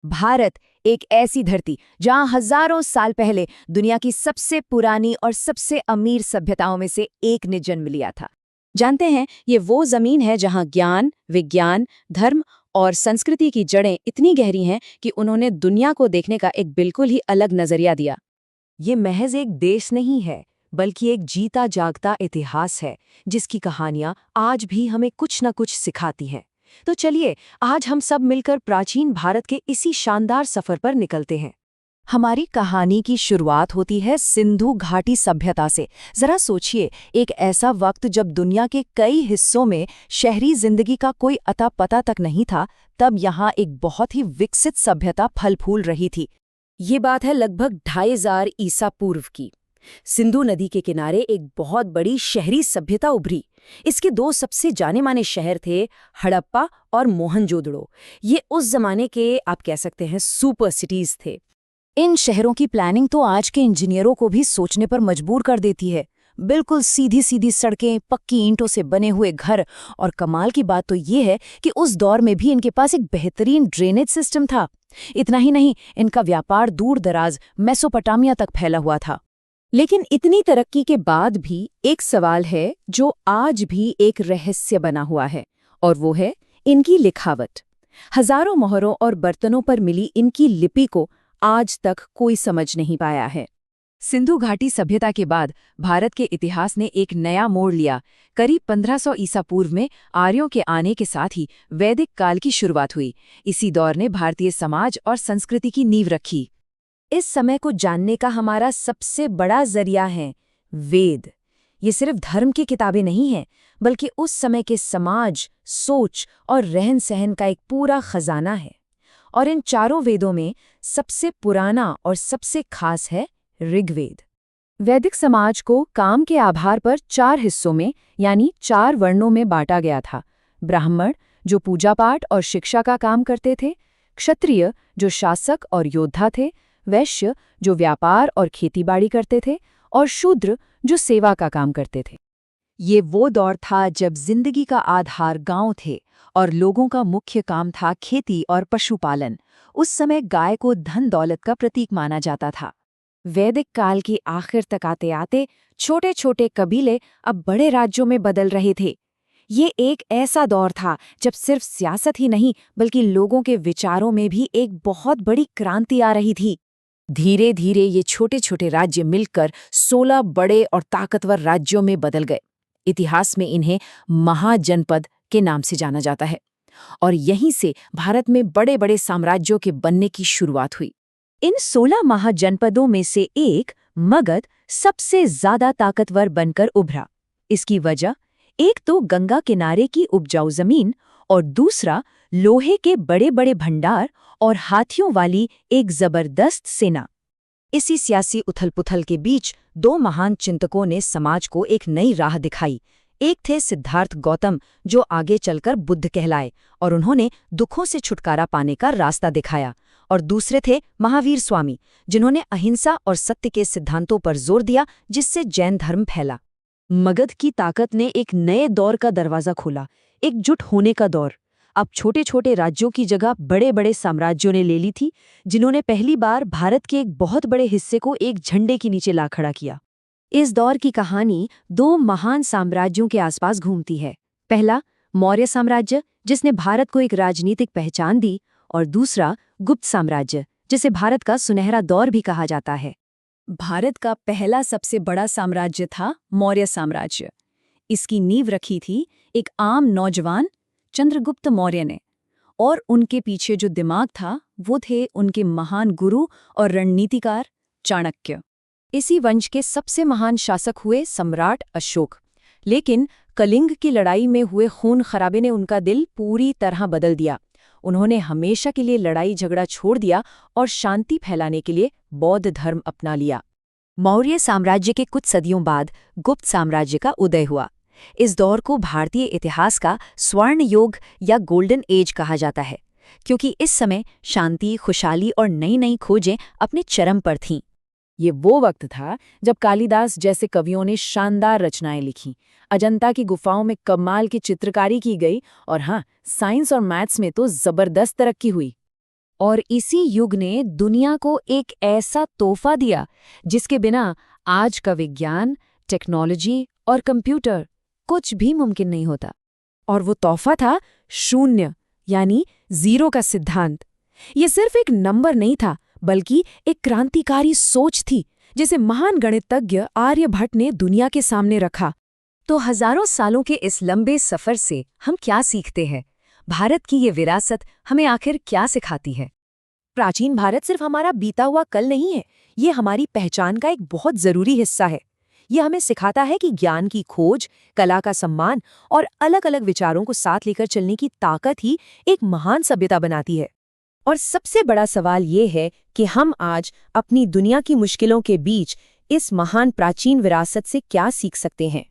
भारत एक ऐसी धरती जहां हजारों साल पहले दुनिया की सबसे पुरानी और सबसे अमीर सभ्यताओं में से एक ने जन्म लिया था। जानते हैं, ये वो जमीन है जहां ज्ञान, विज्ञान, धर्म और संस्कृति की जड़ें इतनी गहरी हैं कि उन्होंने दुनिया को देखने का एक बिल्कुल ही अलग नजरिया दिया। ये महज एक देश नहीं है, बल्कि एक जीता जागता इतिहास है, जिसकी कहानियां आज भी हमें कुछ न कुछ सिखाती हैं। तो चलिए, आज हम सब मिलकर प्राचीन भारत के इसी शानदार सफर पर निकलते हैं। हमारी कहानी की शुरुआत होती है सिंधु घाटी सभ्यता से। जरा सोचिए, एक ऐसा वक्त जब दुनिया के कई हिस्सों में शहरी जिंदगी का कोई अता पता तक नहीं था, तब यहाँ एक बहुत ही विकसित सभ्यता फल फूल रही थी। ये बात है लगभग 2500 ईसा पूर्व की। सिंधु नदी के किनारे एक बहुत बड़ी शहरी सभ्यता उभरी। इसके दो सबसे जाने माने शहर थे, हड़प्पा और मोहनजोदड़ो। ये उस जमाने के, आप कह सकते हैं, सुपर सिटीज थे। इन शहरों की प्लानिंग तो आज के इंजीनियरों को भी सोचने पर मजबूर कर देती है। बिल्कुल सीधी सीधी सड़कें, पक्की ईंटों से बने हुए घर, और कमाल की बात तो ये है कि उस दौर में भी इनके पास एक बेहतरीन ड्रेनेज सिस्टम था। इतना ही नहीं, इनका व्यापार दूर दराज मेसोपोटामिया तक फैला हुआ था। लेकिन इतनी तरक्की के बाद भी एक सवाल है जो आज भी एक रहस्य बना हुआ है, और वो है इनकी लिखावट। हजारों मोहरों और बर्तनों पर मिली इनकी लिपि को आज तक कोई समझ नहीं पाया है। सिंधु घाटी सभ्यता के बाद भारत के इतिहास ने एक नया मोड़ लिया। करीब 1500 ईसा पूर्व में आर्यों के आने के साथ ही वैदिक काल की शुरुआत हुई। इसी दौर ने भारतीय समाज और संस्कृति की नींव रखी। इस समय को जानने का हमारा सबसे बड़ा जरिया है वेद। ये सिर्फ धर्म की किताबें नहीं हैं, बल्कि उस समय के समाज, सोच और रहन सहन का एक पूरा खजाना है। और इन चारों वेदों में सबसे पुराना और सबसे खास है ऋग्वेद। वैदिक समाज को काम के आधार पर 4 हिस्सों में, यानी 4 वर्णों में बांटा गया था। ब्राह्मण, जो पूजा पाठ और शिक्षा का काम करते थे; क्षत्रिय, जो शासक और योद्धा थे; वैश्य, जो व्यापार और खेतीबाड़ी करते थे; और शूद्र, जो सेवा का काम करते थे। ये वो दौर था जब जिंदगी का आधार गांव थे और लोगों का मुख्य काम था खेती और पशुपालन। उस समय गाय को धन दौलत का प्रतीक माना जाता था। वैदिक काल की आखिर तक आते आते छोटे छोटे कबीले अब बड़े राज्यों में बदल रहे थे। ये एक ऐसा दौर था जब सिर्फ सियासत ही नहीं, बल्कि लोगों के विचारों में भी एक बहुत बड़ी क्रांति आ रही थी। धीरे धीरे ये छोटे छोटे राज्य मिलकर 16 बड़े और ताकतवर राज्यों में बदल गए। इतिहास में इन्हें महाजनपद के नाम से जाना जाता है, और यहीं से भारत में बड़े बड़े साम्राज्यों के बनने की शुरुआत हुई। इन 16 महाजनपदों में से एक, मगध, सबसे ज्यादा ताकतवर बनकर उभरा। इसकी वजह एक तो गंगा किनारे की उपजाऊ जमीन, और दूसरा लोहे के बड़े बड़े भंडार और हाथियों वाली एक जबरदस्त सेना। इसी सियासी उथल-पुथल के बीच 2 महान चिंतकों ने समाज को एक नई राह दिखाई। एक थे सिद्धार्थ गौतम, जो आगे चलकर बुद्ध कहलाए, और उन्होंने दुखों से छुटकारा पाने का रास्ता दिखाया। और दूसरे थे महावीर स्वामी, जिन्होंने अहिंसा और सत्य के सिद्धांतों पर जोर दिया, जिससे जैन धर्म फैला। मगध की ताकत ने एक नए दौर का दरवाजा खोला, एकजुट होने का दौर। अब छोटे छोटे राज्यों की जगह बड़े बड़े साम्राज्यों ने ले ली थी, जिन्होंने पहली बार भारत के एक बहुत बड़े हिस्से को एक झंडे के नीचे ला खड़ा किया। इस दौर की कहानी 2 महान साम्राज्यों के आसपास घूमती है। पहला, मौर्य साम्राज्य, जिसने भारत को एक राजनीतिक पहचान दी, और दूसरा, गुप्त साम्राज्य, जिसे भारत का सुनहरा दौर भी कहा जाता है। भारत का पहला सबसे बड़ा साम्राज्य था मौर्य साम्राज्य। इसकी नींव रखी थी एक आम नौजवान, चंद्रगुप्त मौर्य ने, और उनके पीछे जो दिमाग था वो थे उनके महान गुरु और रणनीतिकार चाणक्य। इसी वंश के सबसे महान शासक हुए सम्राट अशोक। लेकिन कलिंग की लड़ाई में हुए खून खराबे ने उनका दिल पूरी तरह बदल दिया। उन्होंने हमेशा के लिए लड़ाई झगड़ा छोड़ दिया और शांति फैलाने के लिए बौद्ध धर्म अपना लिया। मौर्य साम्राज्य के कुछ सदियों बाद गुप्त साम्राज्य का उदय हुआ। इस दौर को भारतीय इतिहास का स्वर्ण युग या गोल्डन एज कहा जाता है, क्योंकि इस समय शांति, खुशहाली और नई नई खोजें अपने चरम पर थीं। ये वो वक्त था जब कालिदास जैसे कवियों ने शानदार रचनाएं लिखीं, अजंता की गुफाओं में कमाल की चित्रकारी की गई, और हाँ, साइंस और मैथ्स में तो जबरदस्त तरक्की हुई। और इसी युग ने दुनिया को एक ऐसा तोहफा दिया जिसके बिना आज का विज्ञान, टेक्नोलॉजी और कंप्यूटर कुछ भी मुमकिन नहीं होता। और वो तोहफा था शून्य, यानी जीरो का सिद्धांत। ये सिर्फ एक नंबर नहीं था, बल्कि एक क्रांतिकारी सोच थी जिसे महान गणितज्ञ आर्यभट्ट ने दुनिया के सामने रखा। तो हजारों सालों के इस लंबे सफर से हम क्या सीखते हैं? भारत की ये विरासत हमें आखिर क्या सिखाती है? प्राचीन भारत सिर्फ हमारा बीता हुआ कल नहीं है, ये हमारी पहचान का एक बहुत जरूरी हिस्सा है। ये हमें सिखाता है कि ज्ञान की खोज, कला का सम्मान और अलग अलग विचारों को साथ लेकर चलने की ताकत ही एक महान सभ्यता बनाती है। और सबसे बड़ा सवाल ये है कि हम आज अपनी दुनिया की मुश्किलों के बीच इस महान प्राचीन विरासत से क्या सीख सकते हैं।